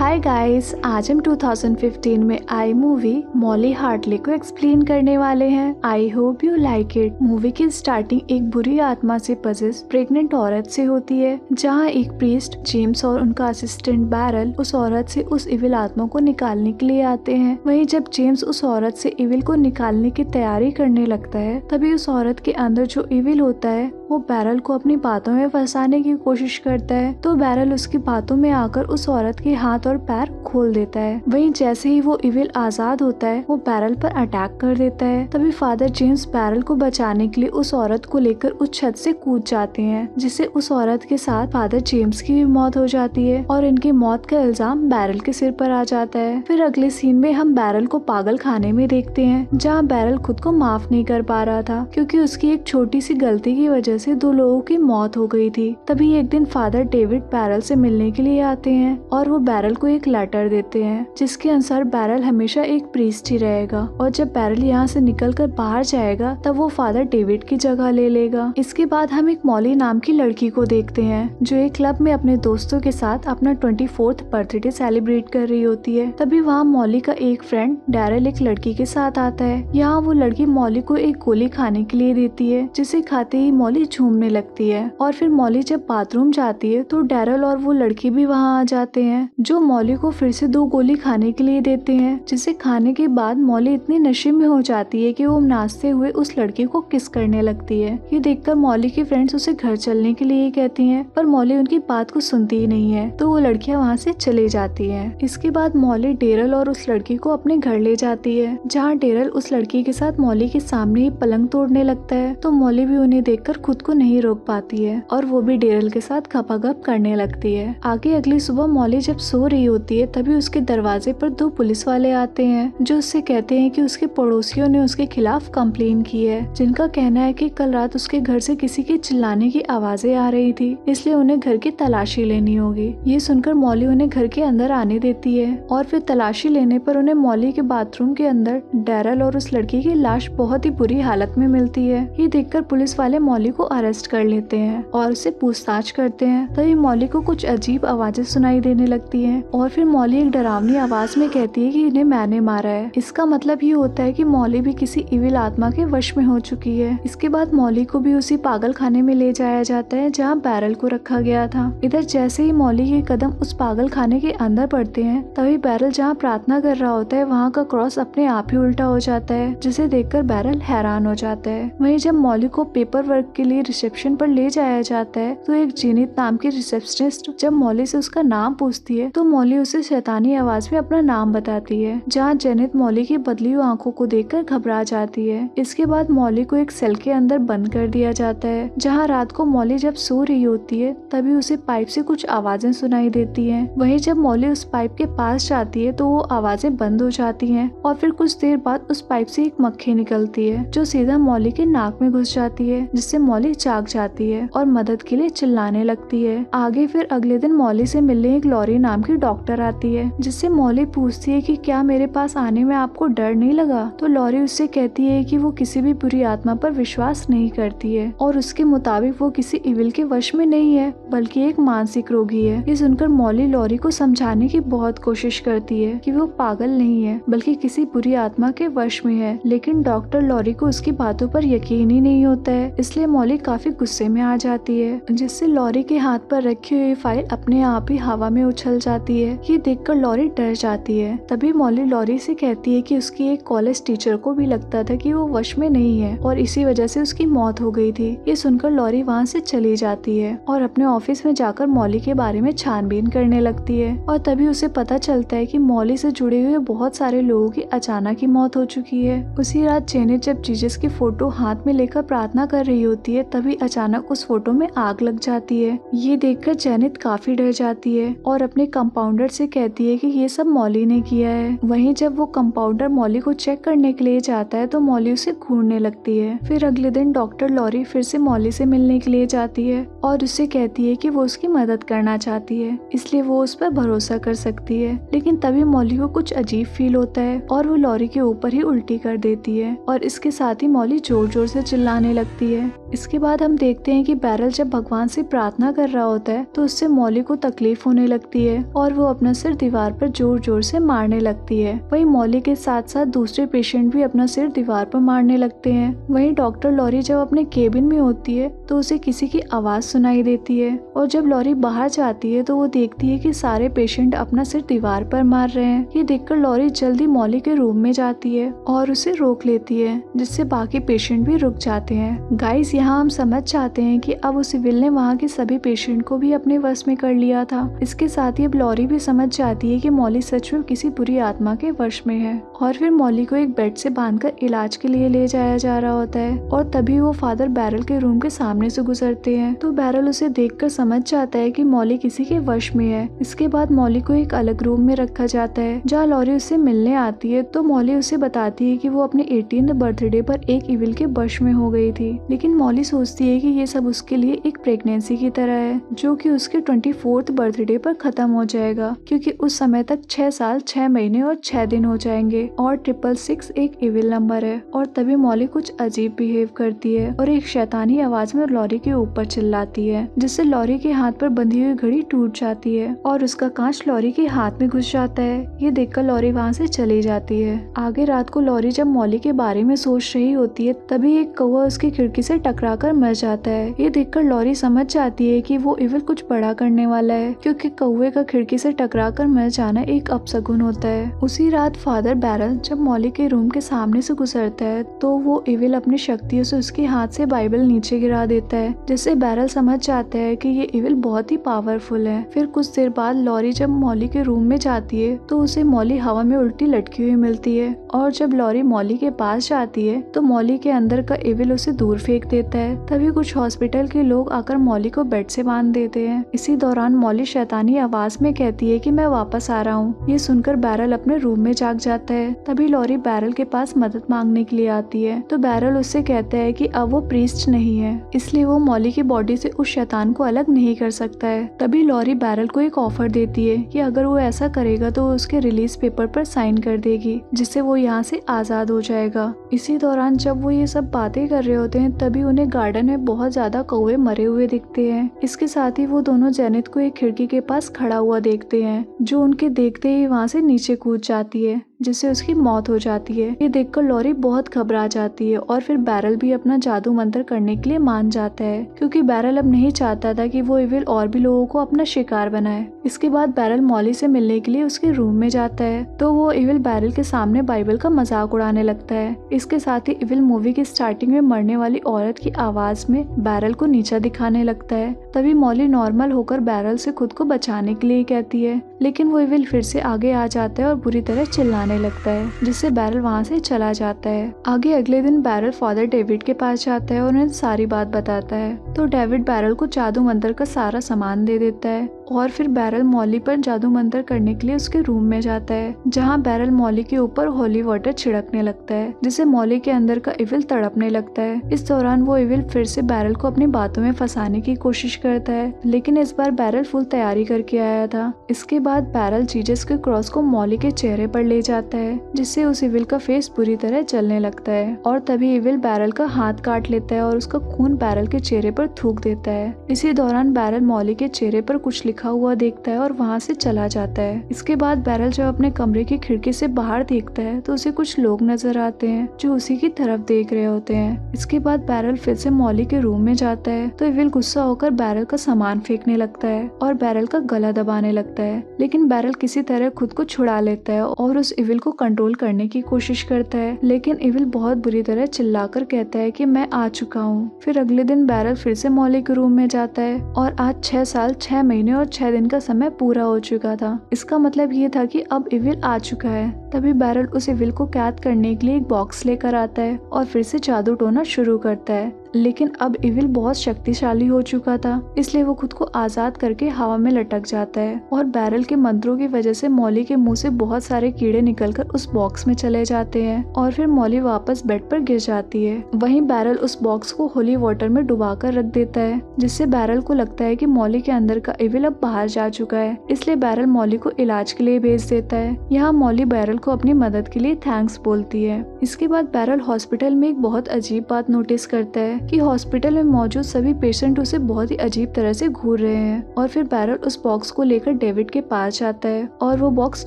Hi guys, आज हम 2015 में आई मूवी मॉली हार्टली को एक्सप्लेन करने वाले हैं। I hope you like it. Movie की स्टार्टिंग एक बुरी आत्मा से पजेस प्रेग्नेंट औरत से होती है, जहां एक प्रीस्ट जेम्स और उनका असिस्टेंट बैरल उस औरत से उस इविल आत्मा को निकालने के लिए आते हैं। वहीं जब जेम्स उस औरत से इविल को निकालने की तैयारी करने लगता है, तभी उस औरत के अंदर जो इविल होता है वो बैरल को अपनी बातों में फंसाने की कोशिश करता है। तो बैरल उसकी बातों में आकर उस औरत के हाथ और पैर खोल देता है। वहीं जैसे ही वो इविल आजाद होता है, वो बैरल पर अटैक कर देता है। तभी फादर जेम्स बैरल को बचाने के लिए उस औरत को लेकर उस छत से कूद जाते हैं, जिससे उस औरत के साथ फादर जेम्स की भी मौत हो जाती है और इनकी मौत का इल्जाम बैरल के सिर पर आ जाता है। फिर अगले सीन में हम बैरल को पागल खाने में देखते हैं, जहाँ बैरल खुद को माफ नहीं कर पा रहा था, क्योंकि उसकी एक छोटी सी गलती की वजह से 2 लोगों की मौत हो गई थी। तभी एक दिन फादर डेविड बैरल से मिलने के लिए आते हैं और वो बैरल को एक लेटर देते हैं, जिसके अनुसार बैरल हमेशा एक प्रीस्ट ही रहेगा और जब बैरल यहाँ से निकलकर बाहर जाएगा तब वो फादर डेविड की जगह ले लेगा। इसके बाद हम एक मॉली नाम की लड़की को देखते हैं, जो एक क्लब में अपने दोस्तों के साथ अपना 24th बर्थडे सेलिब्रेट कर रही होती है। तभी वहाँ मॉली का एक फ्रेंड डैरल एक लड़की के साथ आता है। यहाँ वो लड़की मॉली को एक गोली खाने के लिए देती है, जिसे खाते ही मॉली झूमने लगती है। और फिर मॉली जब बाथरूम जाती है तो डैरल और वो लड़की भी वहाँ आ जाते हैं, जो मॉली को फिर से 2 गोली खाने के लिए देते हैं, जिसे खाने के बाद मॉली इतनी नशे में हो जाती है कि वो नाचते हुए उस लड़की को किस करने लगती है। ये देखकर मॉली की फ्रेंड्स उसे घर चलने के लिए कहती हैं, पर मॉली उनकी बात को सुनती ही नहीं है, तो वो लड़कियां वहाँ से चली जाती हैं। इसके बाद मॉली डेरल और उस लड़की को अपने घर ले जाती है, जहाँ डेरल उस लड़की के साथ मॉली के सामने ही पलंग तोड़ने लगता है। तो मॉली भी उन्हें देखकर खुद को नहीं रोक पाती है और वो भी डेरल के साथ गपागप करने लगती है। आगे अगली सुबह मॉली जब सो रही होती है, तभी उसके दरवाजे पर 2 पुलिस वाले आते हैं, जो उससे कहते हैं कि उसके पड़ोसियों ने उसके खिलाफ कंप्लेन की है, जिनका कहना है कि कल रात उसके घर से किसी के चिल्लाने की आवाजें आ रही थी, इसलिए उन्हें घर की तलाशी लेनी होगी। ये सुनकर मॉली उन्हें घर के अंदर आने देती है और फिर तलाशी लेने पर उन्हें मॉली के बाथरूम के अंदर डैरल और उस लड़की की लाश बहुत ही बुरी हालत में मिलती है। ये देखकर पुलिस वाले मॉली को अरेस्ट कर लेते हैं और उससे पूछताछ करते हैं। तभी मॉली को कुछ अजीब आवाजें सुनाई देने लगती हैं और फिर मॉली एक डरावनी आवाज में कहती है कि इन्हें मैंने मारा है। इसका मतलब ये होता है कि मॉली भी किसी इविल आत्मा के वश में हो चुकी है। इसके बाद मॉली को भी उसी पागल खाने में ले जाया जाता है, जहाँ बैरल को रखा गया था। इधर जैसे ही मॉली के कदम उस पागल खाने के अंदर पड़ते हैं, तभी बैरल जहाँ प्रार्थना कर रहा होता है, वहाँ का क्रॉस अपने आप ही उल्टा हो जाता है, जिसे देखकर बैरल हैरान हो जाता है। वहीं जब मॉली को पेपर वर्क के लिए रिसेप्शन पर ले जाया जाता है, तो एक जेनित नाम की रिसेप्शनिस्ट जब मॉली से उसका नाम पूछती है, तो मॉली उसे शैतानी आवाज में अपना नाम बताती है, जहाँ जेनित मॉली की बदली हुई आंखों को देखकर घबरा जाती है। इसके बाद मॉली को एक सेल के अंदर बंद कर दिया जाता है, जहाँ रात को मॉली जब सो रही होती है, तभी उसे पाइप से कुछ आवाजें सुनाई देती हैं। वहीं जब मॉली उस पाइप के पास जाती है तो वो आवाजें बंद हो जाती हैं और फिर कुछ देर बाद उस पाइप से एक मक्खी निकलती है, जो सीधा मॉली के नाक में घुस जाती है, जिससे मॉली जाग जाती है और मदद के लिए चिल्लाने लगती है। आगे फिर अगले दिन मॉली से मिलने एक लॉरी नाम की डॉक्टर आती है, जिससे मॉली पूछती है कि क्या मेरे पास आने में आपको डर नहीं लगा। तो लॉरी उससे कहती है कि वो किसी भी बुरी आत्मा पर विश्वास नहीं करती है और उसके मुताबिक वो किसी इविल के वश में नहीं है, बल्कि एक मानसिक रोगी है। ये सुनकर मॉली लॉरी को समझाने की बहुत कोशिश करती है कि वो पागल नहीं है, बल्कि किसी बुरी आत्मा के वश में है, लेकिन डॉक्टर लॉरी को उसकी बातों पर यकीन ही नहीं होता है। इसलिए मॉली काफी गुस्से में आ जाती है, जिससे लॉरी के हाथ पर रखी हुई फाइल अपने आप ही हवा में उछल जाती है। ये देखकर लॉरी डर जाती है। तभी मॉली लॉरी से कहती है कि उसकी एक कॉलेज टीचर को भी लगता था कि वो वश में नहीं है और इसी वजह से उसकी मौत हो गई थी। ये सुनकर लॉरी वहाँ से चली जाती है और अपने ऑफिस में जाकर मॉली के बारे में छानबीन करने लगती है और तभी उसे पता चलता है कि मॉली से जुड़े हुए बहुत सारे लोगों की अचानक ही मौत हो चुकी है। उसी रात जेनिट जब जीसस की फोटो हाथ में लेकर प्रार्थना कर रही होती है, तभी अचानक उस फोटो में आग लग जाती है। ये देखकर जेनिट काफी डर जाती है और अपने कंपाउंडर से कहती है कि ये सब मॉली ने किया है। वहीं जब वो कंपाउंडर मॉली को चेक करने के लिए जाता है तो मॉली उसे घूरने लगती है। फिर अगले दिन डॉक्टर लॉरी फिर से मॉली से मिलने के लिए जाती है और उससे कहती है कि वो उसकी मदद करना चाहती है, इसलिए वो उस पर भरोसा कर सकती है। लेकिन तभी मॉली को कुछ अजीब फील होता है और वो लॉरी के ऊपर ही उल्टी कर देती है और इसके साथ ही मॉली जोर जोर से चिल्लाने लगती है। इसके बाद हम देखते हैं कि बैरल जब भगवान से प्रार्थना कर रहा होता है तो उससे मॉली को तकलीफ होने लगती है और और वो अपना सिर दीवार पर जोर जोर से मारने लगती है। वहीं मॉली के साथ साथ दूसरे पेशेंट भी अपना सिर दीवार पर मारने लगते हैं। वहीं डॉक्टर लॉरी जब अपने केबिन में होती है तो उसे किसी की आवाज सुनाई देती है और जब लॉरी बाहर जाती है तो वो देखती है कि सारे पेशेंट अपना सिर दीवार पर मार रहे हैं। ये देखकर लॉरी जल्दी मॉली के रूम में जाती है और उसे रोक लेती है, जिससे बाकी पेशेंट भी रुक जाते हैं। गाइस, यहाँ हम समझ जाते हैं कि अब उस सिविल ने वहाँ के सभी पेशेंट को भी अपने वश में कर लिया था। इसके साथ ही अब लॉरी भी समझ जाती है कि मॉली सच में किसी बुरी आत्मा के वश में है और फिर मॉली को एक बेड से बांधकर इलाज के लिए ले जाया जा रहा होता है। और तभी वो फादर बैरल के रूम के सामने से गुजरते हैं तो बैरल उसे देखकर समझ जाता है कि मॉली किसी के वश में है। इसके बाद मॉली को एक अलग रूम में रखा जाता है जहाँ लॉरी उससे मिलने आती है तो मॉली उसे बताती है कि वो अपने 18th बर्थडे पर एक इविल के वश में हो गई थी। लेकिन मॉली सोचती है कि ये सब उसके लिए एक प्रेगनेंसी की तरह है जो कि उसके 24th बर्थडे पर खत्म हो जाएगा, क्योंकि उस समय तक 6 साल 6 महीने और 6 दिन हो जाएंगे और 666 एक इविल नंबर है। और तभी मॉली कुछ अजीब बिहेव करती है और एक शैतानी आवाज में लॉरी के ऊपर चिल्लाती है, जिससे लॉरी के हाथ पर बंधी हुई घड़ी टूट जाती है और उसका कांच लॉरी के हाथ में घुस जाता है। ये देखकर लॉरी वहाँ से चली जाती है। आगे रात को लॉरी जब मॉली के बारे में सोच रही होती है तभी एक कौवा उसकी खिड़की से टकराकर मर जाता है। ये देखकर लॉरी समझ जाती है कि वो इविल कुछ बड़ा करने वाला है, क्योंकि कौवे का खिड़की से टकराकर मर जाना एक अपशगुन होता है। उसी रात फादर बैरल जब मॉली के रूम के सामने से गुजरता है तो वो इविल अपनी शक्तियों से उसके हाथ से बाइबल नीचे गिरा देता है, जिससे बैरल समझ जाता है कि ये इविल बहुत ही पावरफुल है। फिर कुछ देर बाद लॉरी जब मॉली के रूम में जाती है तो उसे मॉली हवा में उल्टी लटकी हुई मिलती है और जब लॉरी मॉली के पास जाती है तो मॉली के अंदर का इविल उसे दूर फेंक देता है। तभी कुछ हॉस्पिटल के लोग आकर मॉली को बेड से बांध देते हैं। इसी दौरान मॉली शैतानी आवाज में कहती है कि मैं वापस आ रहा हूँ। ये सुनकर बैरल अपने रूम में जाग जाता है। तभी लॉरी बैरल के पास मदद मांगने के लिए आती है तो बैरल उससे कहता है कि अब वो प्रीस्ट नहीं है, इसलिए वो मॉली की बॉडी से उस शैतान को अलग नहीं कर सकता है। तभी लॉरी बैरल को एक ऑफर देती है कि अगर वो ऐसा करेगा तो वो उसके रिलीज पेपर पर साइन कर देगी, जिससे वो यहाँ से आजाद हो जाएगा। इसी दौरान जब वो ये सब बातें कर रहे होते हैं तभी उन्हें गार्डन में बहुत ज्यादा कौवे मरे हुए दिखते हैं। इसके साथ ही वो दोनों जेनिथ को एक खिड़की के पास खड़ा हुआ देखते हैं, जो उनके देखते ही वहाँ से नीचे कूद जाती है, जिससे उसकी मौत हो जाती है। ये देखकर लॉरी बहुत घबरा जाती है और फिर बैरल भी अपना जादू मंत्र करने के लिए मान जाता है, क्योंकि बैरल अब नहीं चाहता था कि वो इविल और भी लोगों को अपना शिकार बनाए। इसके बाद बैरल मॉली से मिलने के लिए उसके रूम में जाता है तो वो इविल बैरल के सामने बाइबल का मजाक उड़ाने लगता है। इसके साथ ही इविल मूवी की स्टार्टिंग में मरने वाली औरत की आवाज में बैरल को नीचा दिखाने लगता है। तभी मॉली नॉर्मल होकर बैरल से खुद को बचाने के लिए कहती है, लेकिन वो इविल फिर से आगे आ जाता है और बुरी तरह चिल्लाने लगता है, जिससे बैरल वहाँ से चला जाता है। आगे अगले दिन बैरल फादर डेविड के पास जाता है और उन्हें सारी बात बताता है तो डेविड बैरल को जादू मंत्र का सारा सामान दे देता है और फिर बैरल मॉली पर जादू मंत्र करने के लिए उसके रूम में जाता है, जहाँ बैरल मॉली के ऊपर होली वाटर छिड़कने लगता है, जिससे मॉली के अंदर का इविल तड़पने लगता है। इस दौरान वो इविल फिर से बैरल को अपनी बातों में फंसाने की कोशिश करता है, लेकिन इस बार बैरल फुल तैयारी करके आया था। इसके बाद बैरल जीसस के क्रॉस को मॉली के चेहरे पर ले जाता है, जिससे उस इविल का फेस बुरी तरह जलने लगता है और तभी इविल बैरल का हाथ काट लेता है और उसका खून बैरल के चेहरे पर थूक देता है। इसी दौरान बैरल मॉली के चेहरे पर कुछ लिखा हुआ देखता है और वहाँ से चला जाता है। इसके बाद बैरल जब अपने कमरे की खिड़की से बाहर देखता है तो उसे कुछ लोग नजर आते हैं जो उसी की तरफ देख रहे होते हैं। इसके बाद बैरल फिर से मॉली के रूम में जाता है तो इविल गुस्सा होकर बैरल का सामान फेंकने लगता है और बैरल का गला दबाने लगता है, लेकिन बैरल किसी तरह खुद को छुड़ा लेता है और उस इविल को कंट्रोल करने की कोशिश करता है, लेकिन इविल बहुत बुरी तरह चिल्लाकर कहता है कि मैं आ चुका हूँ। फिर अगले दिन बैरल फिर से मॉली के रूम में जाता है और आज 6 साल 6 महीने और 6 दिन का समय पूरा हो चुका था। इसका मतलब ये था कि अब इविल आ चुका है। तभी बैरल उस इविल को कैद करने के लिए एक बॉक्स लेकर आता है और फिर से जादू टोना शुरू करता है, लेकिन अब इविल बहुत शक्तिशाली हो चुका था, इसलिए वो खुद को आजाद करके हवा में लटक जाता है और बैरल के मंत्रों की वजह से मॉली के मुंह से बहुत सारे कीड़े निकलकर उस बॉक्स में चले जाते हैं और फिर मॉली वापस बेड पर गिर जाती है। वहीं बैरल उस बॉक्स को होली वाटर में डुबाकर रख देता है, जिससे बैरल को लगता है कि मॉली के अंदर का इविल अब बाहर जा चुका है, इसलिए बैरल मॉली को इलाज के लिए भेज देता है। यहाँ मॉली बैरल को अपनी मदद के लिए थैंक्स बोलती है। इसके बाद बैरल हॉस्पिटल में एक बहुत अजीब बात नोटिस करता है कि हॉस्पिटल में मौजूद सभी पेशेंट उसे बहुत ही अजीब तरह से घूर रहे हैं। और फिर बैरल उस बॉक्स को लेकर डेविड के पास जाता है और वो बॉक्स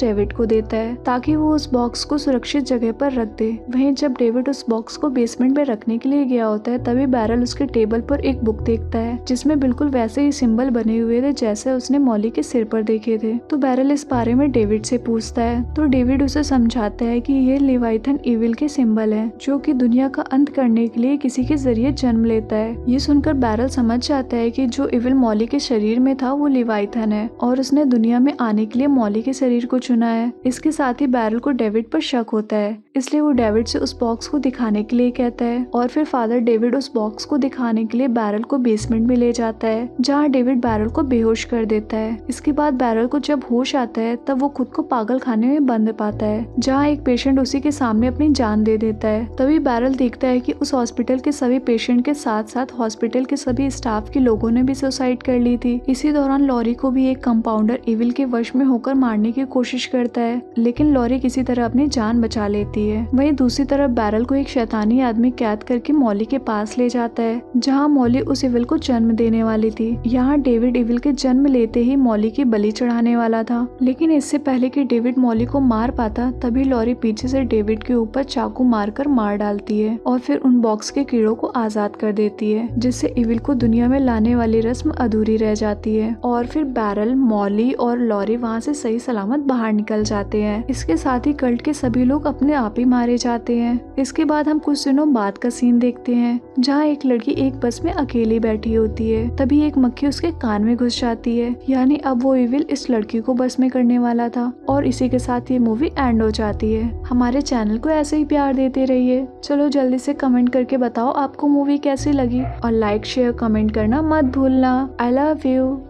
डेविड को देता है ताकि वो उस बॉक्स को सुरक्षित जगह पर रख दे। वहीं जब डेविड उस बॉक्स को बेसमेंट में रखने के लिए गया होता है तभी बैरल उसके टेबल पर एक बुक देखता है जिसमें बिल्कुल वैसे ही सिंबल बने हुए थे जैसे उसने मॉली के सिर पर देखे थे। तो बैरल इस बारे में डेविड से पूछता है तो डेविड उसे समझाता है कि ये लेवाइथन इविल के सिंबल है जो कि दुनिया का अंत करने के लिए किसी के जरिए जन्म लेता है। ये सुनकर बैरल समझ जाता है कि जो इविल मॉली के शरीर में था वो लेवाइथन है और उसने दुनिया में आने के लिए मॉली के शरीर को चुना है। इसके साथ ही बैरल को डेविड पर शक होता है, इसलिए वो डेविड से उस बॉक्स को दिखाने के लिए कहता है और फिर फादर डेविड उस बॉक्स को दिखाने के लिए बैरल को बेसमेंट में ले जाता है जहाँ डेविड बैरल को बेहोश कर देता है। इसके बाद बैरल को जब होश आता है तब वो खुद को पागल खाने में बंद पाता है जहाँ एक पेशेंट उसी के सामने अपनी जान दे देता है। तभी बैरल देखता है कि उस हॉस्पिटल के सभी पेशेंट के साथ साथ हॉस्पिटल के सभी स्टाफ के लोगों ने भी सुसाइड कर ली थी। इसी दौरान लॉरी को भी एक कंपाउंडर इविल के वश में होकर मारने की कोशिश करता है लेकिन लॉरी किसी तरह अपनी जान बचा लेती है। वहीं दूसरी तरफ बैरल को एक शैतानी आदमी कैद करके मॉली के पास ले जाता है जहाँ मॉली उस इविल को जन्म देने वाली थी। यहाँ डेविड इविल के जन्म लेते ही मॉली की बलि चढ़ाने वाला था, लेकिन इससे पहले कि डेविड मॉली को मार पाता तभी लॉरी पीछे से डेविड के ऊपर चाकू मारकर मार डालती है और फिर उन बॉक्स के कीड़ों को आजाद कर देती है जिससे इविल को दुनिया में लाने वाली रस्म अधूरी रह जाती है। और फिर बैरल, मॉली और लॉरी वहाँ से सही सलामत बाहर निकल जाते हैं। इसके साथ ही कल्ट के सभी लोग अपने आप ही मारे जाते हैं। इसके बाद हम कुछ दिनों बाद का सीन देखते हैं जहाँ एक लड़की एक बस में अकेली बैठी होती है। तभी एक मक्खी उसके कान में घुस जाती है, यानी अब वो इविल इस लड़की को बस में करने वाला था। और इसी के साथ ये मूवी एंड हो जाती है। हमारे चैनल को ऐसे ही प्यार देते रहिए। चलो जल्दी से कमेंट करके बताओ आपको मूवी कैसी लगी और लाइक शेयर कमेंट करना मत भूलना। I love you.